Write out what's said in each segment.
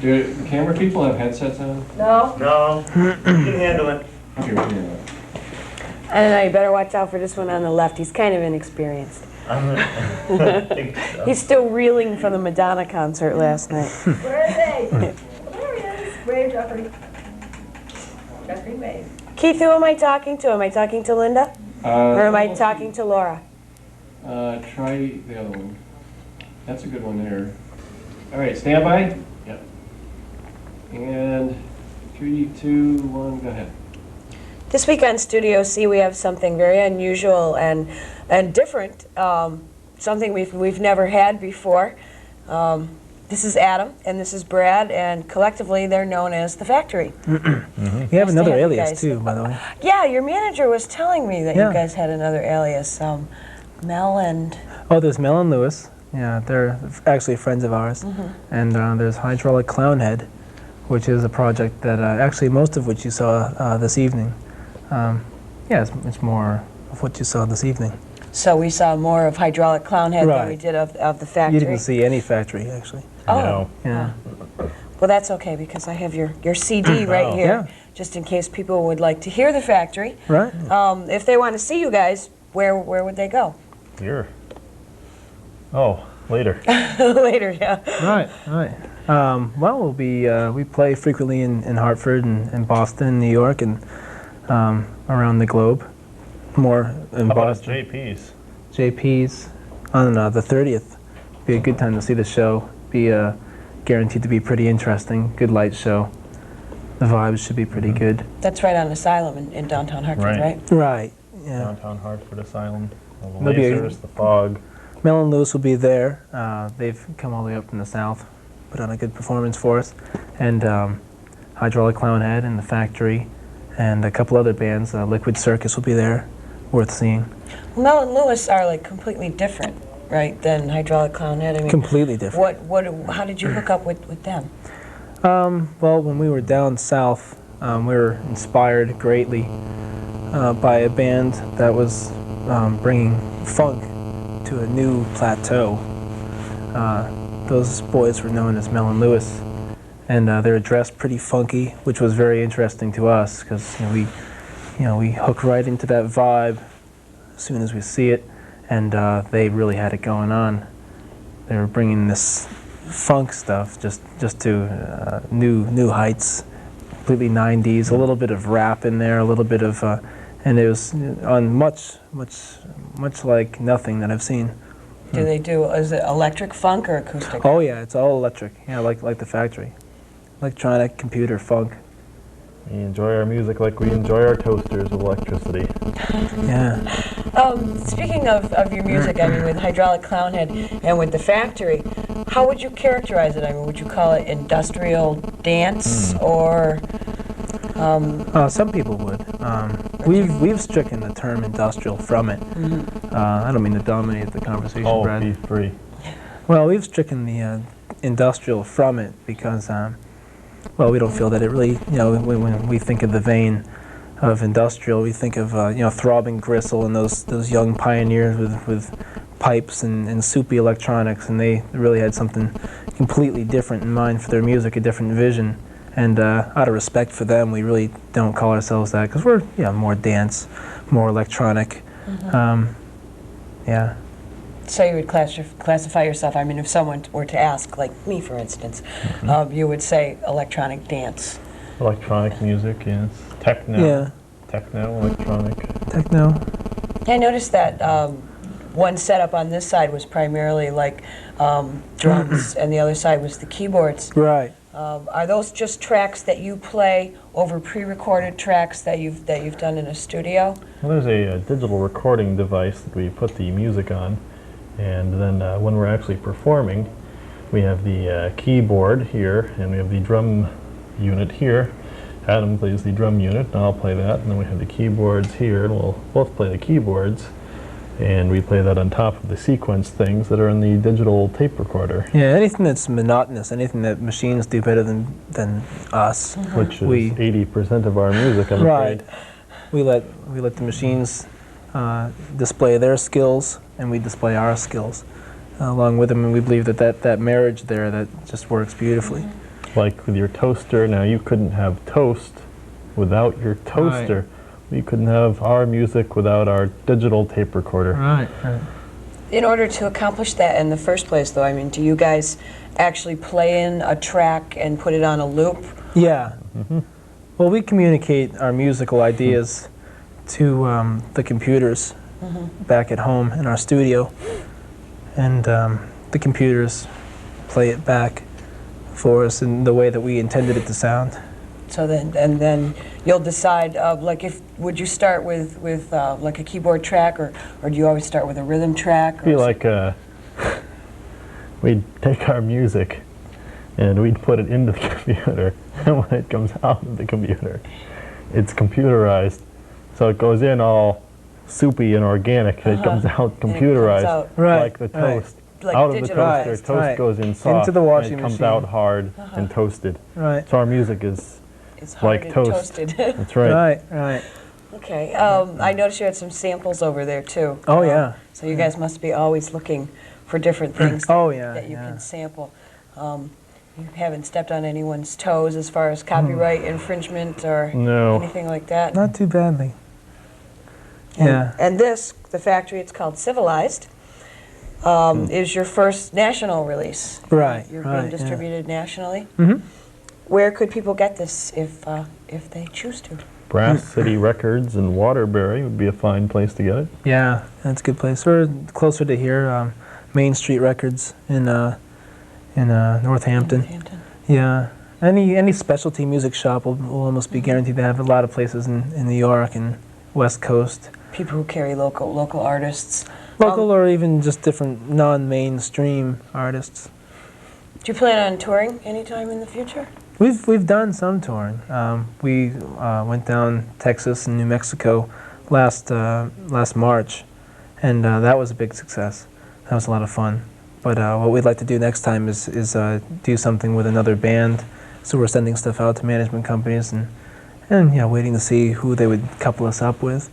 Do the camera people have headsets on? No? No, you can handle it. Okay, we can do I don't know, you better watch out for this one on the left. He's kind of inexperienced. I think so. He's still reeling from the Madonna concert last night. Where are they? There he is. Wave, Jeffrey. Jeffrey, wave. Keith, who am I talking to? Am I talking to Linda? Or am I talking to Laura? Try the other one. That's a good one there. All right, stand by. Yep. And 3, 2, 1, go ahead. This week on Studio C, we have something very unusual and different. Something we've never had before. This is Adam and this is Brad, and collectively they're known as The Factory. You have another alias too, by the way. Yeah, your manager was telling me that Yeah. you guys had another alias, Mel and... Oh, there's Mel and Lewis. Yeah, they're actually friends of ours. And there's Hydraulic Clownhead, which is a project that actually most of which you saw this evening. Yeah, it's more of what you saw this evening. So we saw more of Hydraulic Clownhead than we Right. did of The Factory. You didn't see any Factory, actually. Oh, No. Yeah. well that's okay because I have your CD right here, Yeah. just in case people would like to hear The Factory. Right? If they want to see you guys, where would they go? Here. Oh, later. Later, yeah. Right, right. Well, we'll be, we play frequently in Hartford and Boston, New York, and around the globe. More in How about Boston. JP's? JP's on the 30th. Be a good time to see the show. Be guaranteed to be pretty interesting. Good light show. The vibes should be pretty good. That's right on Asylum in downtown Hartford, Right. right? Right. Yeah. Downtown Hartford Asylum. The There'll be a- lasers, the fog. Mel and Lewis will be there. They've come all the way up from the south, put on a good performance for us. And Hydraulic Clownhead and The Factory, and a couple other bands. Liquid Circus will be there, worth seeing. Well, Mel and Lewis are like completely different, right, than Hydraulic Clownhead. I mean, Completely different. how did you hook up with them? Well, when we were down south, we were inspired greatly by a band that was bringing funk to a new plateau. Those boys were known as Mel and Lewis, and they were dressed pretty funky, which was very interesting to us because we hook right into that vibe as soon as we see it, and they really had it going on. They were bringing this funk stuff just to new heights, completely 90s, a little bit of rap in there, a little bit of, and it was on much like nothing that I've seen. Do they do, is it electric funk or acoustic? Oh yeah, it's all electric. Yeah, like The Factory, electronic, computer, funk. We enjoy our music like we enjoy our toasters with electricity. Yeah. Speaking of your music, I mean, with Hydraulic Clownhead and with The Factory, how would you characterize it? I mean, would you call it industrial dance or? Some people would. We've stricken the term industrial from it. I don't mean to dominate the conversation, Oh, Brad. be free. Well, we've stricken the industrial from it because, well, we don't feel that it really, when we think of the vein of industrial, we think of, Throbbing Gristle and those young pioneers with pipes and soupy electronics, and they really had something completely different in mind for their music, a different vision. And out of respect for them, we really don't call ourselves that because we're more dance, more electronic. Yeah. So you would classify yourself, I mean, if someone were to ask, like me for instance, you would say electronic dance. Electronic music, yes. Techno. Yeah. Techno, electronic. Techno. I noticed that one setup on this side was primarily like drums and the other side was the keyboards. Right. Are those just tracks that you play over pre-recorded tracks that you've done in a studio? Well, there's a digital recording device that we put the music on, and then when we're actually performing, we have the keyboard here, and we have the drum unit here. Adam plays the drum unit, and I'll play that, and then we have the keyboards here, and we'll both play the keyboards, and we play that on top of the sequence things that are in the digital tape recorder. Yeah, anything that's monotonous, anything that machines do better than us. Which is We- 80% of our music, I'm Right. afraid. We let the machines display their skills, and we display our skills along with them, and we believe that marriage there that just works beautifully. Like with your toaster, now you couldn't have toast without your toaster. We couldn't have our music without our digital tape recorder. Right. In order to accomplish that in the first place, though, I mean, do you guys actually play in a track and put it on a loop? Yeah. Well, we communicate our musical ideas to the computers back at home in our studio, and the computers play it back for us in the way that we intended it to sound. So then, and then you'll decide, like, would you start with like a keyboard track, or do you always start with a rhythm track? It'd be like we'd take our music and we'd put it into the computer, and when it comes out of the computer, it's computerized. So it goes in all soupy and organic, and it comes out computerized, out. like the toast. Like Out of the digitalized. toaster, toast goes in soft, Into the washing and it comes machine. out hard and toasted. Right. So our music is, It's hard like and toast. toasted. that's right. Right. Okay. I noticed you had some samples over there too. Oh, yeah. So you guys must be always looking for different things Oh, yeah. that you yeah. can sample. You haven't stepped on anyone's toes as far as copyright infringement or No. anything like that. Not too badly. And- Yeah. And this, the factory, it's called Civilized, is your first national release. Right. You're right, being distributed nationally. Mhm. Where could people get this if they choose to? Brass City Records in Waterbury would be a fine place to get it. Yeah, that's a good place. Or closer to here, Main Street Records in Northampton. Northampton. Yeah. Any specialty music shop will almost be guaranteed to have a lot of places in New York and West Coast. People who carry local artists. Local or even just different non-mainstream artists. Do you plan on touring anytime in the future? We've done some touring. We went down Texas and New Mexico last March, and that was a big success. That was a lot of fun. But what we'd like to do next time is do something with another band. So we're sending stuff out to management companies and waiting to see who they would couple us up with.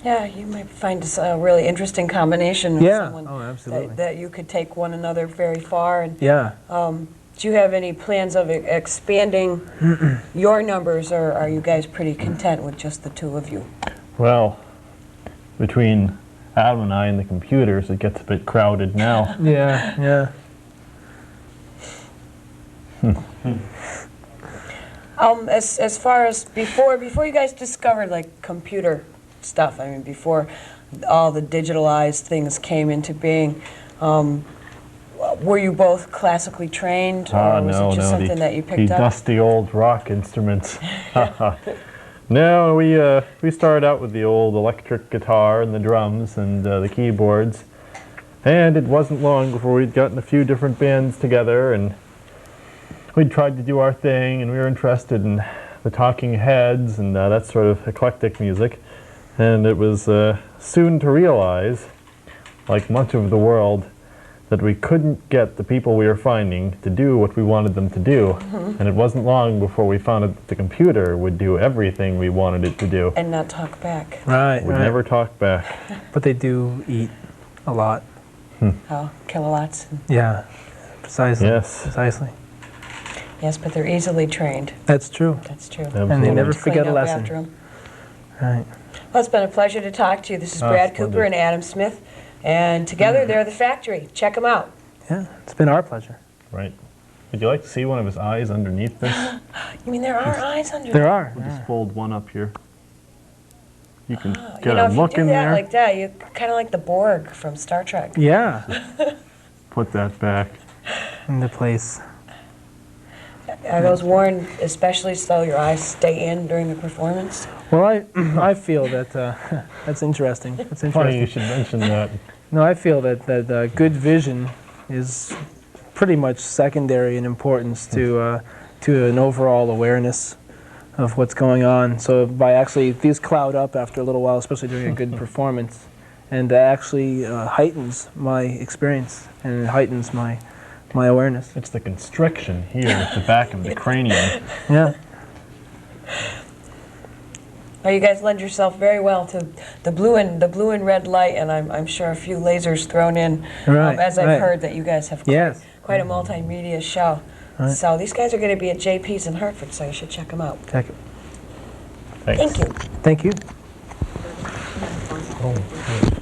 Yeah, you might find this a really interesting combination of Yeah. someone Oh, absolutely. that you could take one another very far. And Yeah. do you have any plans of expanding your numbers, or are you guys pretty content with just the two of you? Well, between Adam and I and the computers, it gets a bit crowded now. Yeah. As far as before you guys discovered like computer stuff, I mean before all the digitalized things came into being, were you both classically trained, or was it just something that you the picked up? dusty old rock instruments. No, we started out with the old electric guitar and the drums and the keyboards, and it wasn't long before we'd gotten a few different bands together, and we'd tried to do our thing, and we were interested in the Talking Heads and that sort of eclectic music, and it was soon to realize, like much of the world, that we couldn't get the people we were finding to do what we wanted them to do. And it wasn't long before we found out that the computer would do everything we wanted it to do. And not talk back. Right. Would never talk back. But they do eat a lot. Oh, kilowatts. Yeah. Precisely. Yes. Precisely. Yes, but they're easily trained. That's true. That's true. Absolutely. And they never Clean forget a up lesson. after 'em. Right. Well, it's been a pleasure to talk to you. This is Brad Cooper splendid. and Adam Smith, and together they're the Factory. Check them out. Yeah. It's been our pleasure. Right. Would you like to see one of his eyes underneath this? You mean there are eyes under There are. We'll just fold one up here. You can You get know, a if you look do in that there. like that, you're kind of like the Borg from Star Trek. Yeah. Put that back. Into place. Are those worn especially so your eyes stay in during the performance? Well, I feel that that's interesting. That's Funny you interesting. should mention that. No, I feel that good vision is pretty much secondary in importance to an overall awareness of what's going on. So by actually, these cloud up after a little while, especially during a good performance, and that actually heightens my experience and it heightens my awareness. It's the constriction here at the back of the cranium. Yeah. Well, you guys lend yourself very well to the blue and red light, and I'm sure a few lasers thrown in. Right, As I've right. heard that you guys have Yes. quite a multimedia show. right. So these guys are going to be at JP's in Hartford, so you should check them out. Check it. Thanks. Thank you. Thank you. Oh,